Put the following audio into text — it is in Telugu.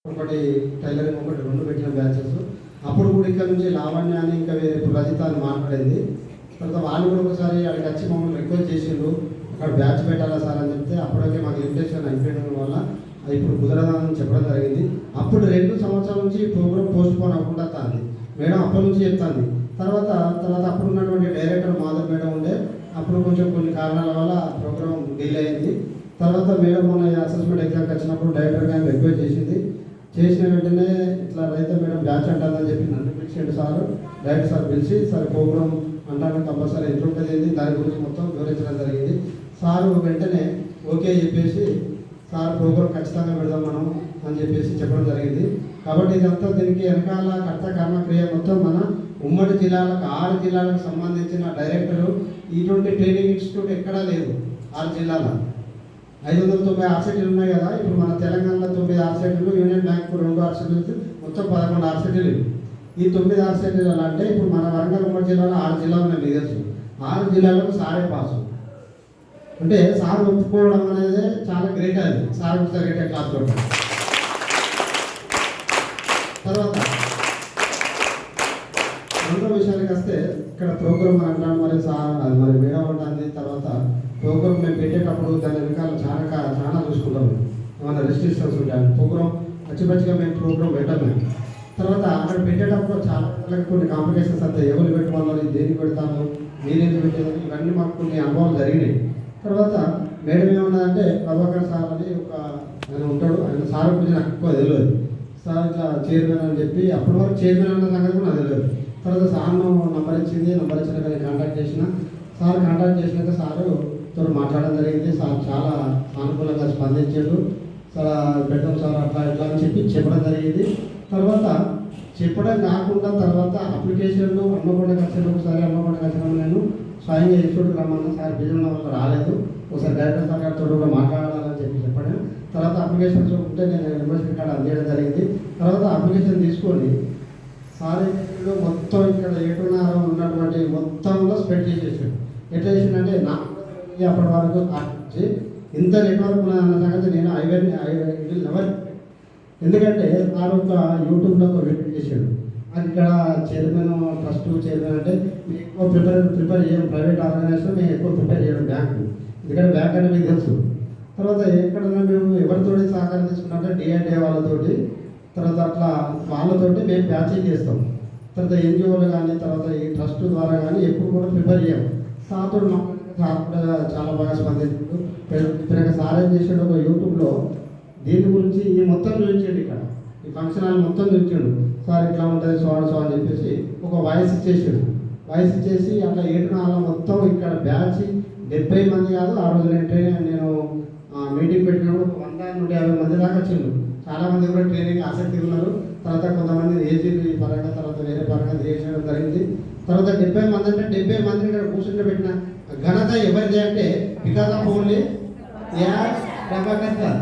ఒకటి టైలరింగ్ ఒకటి రెండు పెట్టిన బ్యాచెస్. అప్పుడు కూడా ఇక్కడ నుంచి లావణ్య అని ఇంకా వేరే రజిత అని మాట్లాడింది. తర్వాత వాళ్ళు కూడా ఒకసారి అక్కడికి వచ్చి మమ్మల్ని రిక్వెస్ట్ చేసిండ్రు, అక్కడ బ్యాచ్ పెట్టాలా సార్ అని చెప్తే అప్పటికే మాకు లిమిటేషన్ అయిపోయడం వల్ల అది ఇప్పుడు కుదరదని చెప్పడం జరిగింది. అప్పుడు 2 సంవత్సరాల నుంచి ప్రోగ్రామ్ పోస్ట్ పోన్ అవ్వకుండా తాంది మేడం, అప్పటి నుంచి చెప్తాంది. తర్వాత అప్పుడు ఉన్నటువంటి డైరెక్టర్ మాధవ్ మేడం ఉండే, అప్పుడు కొంచెం కొన్ని కారణాల వల్ల ప్రోగ్రామ్ డిలే అయింది. తర్వాత మేడం మొన్న అసెస్మెంట్ ఎగ్జామ్కి వచ్చినప్పుడు డైరెక్టర్ గారిని రిక్వెస్ట్ చేసిన వెంటనే ఇట్లా రైతు మేడం బ్యాచ్ అంటుందని చెప్పి నన్ను పిలిచిండు సార్. డైరెక్టర్ సార్ పిలిచి సార్ ప్రోగ్రామ్ అంటాను కంపల్సరీ ఎట్లుంటుంది దాని గురించి మొత్తం వివరించడం జరిగింది. సార్ వెంటనే ఓకే చెప్పేసి సార్ ప్రోగ్రామ్ ఖచ్చితంగా పెడదాం మనం అని చెప్పేసి చెప్పడం జరిగింది. కాబట్టి ఇదంతా దీనికి వెనకాల కర్త కర్మక్రియ మొత్తం మన ఉమ్మడి జిల్లాలకు 6 జిల్లాలకు సంబంధించిన డైరెక్టరు ఇటువంటి ట్రైనింగ్ ఇన్స్టిట్యూట్ ఎక్కడా లేదు. 6 జిల్లాలో 590 ఆర్సిటీలు ఉన్నాయి కదా. ఇప్పుడు మన తెలంగాణలో 9 ఆర్సిటీలు, యూనియన్ బ్యాంకు 2 ఆర్సిటీలు, మొత్తం 11 ఆర్సిటీలు. ఈ 9 ఆర్సిటీలు అంటే ఇప్పుడు మన వరంగల్ ఉమ్మడి జిల్లాలో 6 జిల్లాలు ఉన్నాయి. మీకు తెలుసు 6 జిల్లాలకు సారే పాసు అంటే సార్ ఒప్పుకోవడం అనేది చాలా గ్రేట్. అది సార్ గ్రేట్ క్లాస్ లో. తర్వాత రెండో విషయానికి వస్తే ఇక్కడ ప్రోగ్రామ్ అని అంటాను మరి సార్ అది మరి మేడం ఉంటుంది. తర్వాత ప్రోగ్రామ్ మేము పెట్టేటప్పుడు దాని వెనకాల చాలా చూసుకుంటాం. ఏమైనా రెస్ట్రిక్షన్స్ ఉంటాయి. ప్రోగ్రామ్ పచ్చిగా మేము ప్రోగ్రామ్ పెట్టాము. తర్వాత అక్కడ పెట్టేటప్పుడు చాలా కొన్ని కాంప్లికేషన్స్ అంతా ఎవరు పెట్టుకోవాలి, దేనికి పెడతాము, మీరేది పెట్టేది, ఇవన్నీ మాకు కొన్ని అనుభవాలు జరిగినాయి. తర్వాత మేడం ఏమన్నదంటే ప్రభాకర్ సార్ అని ఒక ఆయన ఉంటాడు, ఆయన సార్ గురించి నాకు ఎక్కువ తెలియదు. సార్ ఇట్లా చైర్మన్ అని చెప్పి అప్పటి వరకు చైర్మన్ అన్న సంగతి కూడా నాకు తెలియదు. తర్వాత సార్ను నంబర్ ఇచ్చినాక నేను కాంటాక్ట్ చేసిన. సార్ కాంటాక్ట్ చేసినాక సారు తో మాట్లాడడం జరిగింది. సార్ చాలా సానుకూలంగా స్పందించాడు. సార్ పెడతాం సార్ అట్లా ఇట్లా అని చెప్పడం జరిగింది. తర్వాత చెప్పడం కాకుండా తర్వాత అప్లికేషన్లు హన్మకొండకి వచ్చిన ఒకసారి హన్మకొండకి వచ్చిన నేను స్వయంగా ఇన్స్టిట్యూట్కి రమ్మన్నా సార్ బిజీలో వల్ల రాలేదు. ఒకసారి డైరెక్టర్ సార్ గారితో కూడా మాట్లాడాలని చెప్పడం. తర్వాత అప్లికేషన్స్ ఉంటే నేను యూనివర్సిటీ కార్డు అందించడం జరిగింది. తర్వాత అప్లికేషన్ తీసుకొని సార్ మొత్తం ఇక్కడ ఏటున్నర ఉన్నటువంటి మొత్తంలో స్ప్రెడ్ చేసేసాడు. ఎట్లా చేసిందంటే నాకు అప్పటి వరకు ఇంత నెట్వర్క్ ఉన్నదన్న సంగతి నేను ఎవరు, ఎందుకంటే సార్ ఒక యూట్యూబ్లో ఒక వీడియో చేశాడు. అది ఇక్కడ చైర్మన్ ట్రస్ట్ చైర్మన్ అంటే మేము ఎక్కువ ప్రిపేర్ చేయడం, ప్రైవేట్ ఆర్గనైజేషన్ మేము ఎక్కువ ప్రిపేర్ చేయడం బ్యాంకు, ఎందుకంటే బ్యాంక్ అంటే మీకు తెలుసు. తర్వాత ఎక్కడైనా మేము ఎవరితో సహకారం తీసుకున్నట్టే డిఐడే వాళ్ళతోటి, తర్వాత అట్లా వాళ్ళతోటి మేము బ్యాచింగ్ చేస్తాం. తర్వాత ఎన్జిఓలు కానీ తర్వాత ఈ ట్రస్ట్ ద్వారా కానీ ఎప్పుడు కూడా ప్రిపేర్ చేయం. సార్తో సార్ కూడా చాలా బాగా స్పందించాడు. ఇప్పుడు సార్ ఏం చేసాడు, ఒక యూట్యూబ్లో దీని గురించి ఈ మొత్తం చూపించాడు. ఇక్కడ ఈ ఫంక్షన్ హాల్ మొత్తం చూపించాడు. సార్ ఇట్లా ఉంటుంది సో అని చెప్పేసి ఒక వాయిస్ ఇచ్చేసి అట్లా 7 నెలల మొత్తం ఇక్కడ బ్యాచ్ 70 మంది కాదు. ఆ రోజు నేను మీటింగ్ పెట్టినప్పుడు 100-150 మంది దాకా వచ్చిండు. చాలామంది కూడా ట్రైనింగ్ ఆసక్తి ఉన్నారు. తర్వాత కొంతమంది ఏజీ పరంగా తర్వాత వేరే పరంగా చేయడం జరిగింది. తర్వాత 70 మంది అంటే 70 మందిని ఇక్కడ కూర్చుంటే పెట్టిన ఘనత ఎవరిది అంటే because of only Prabhakar sir.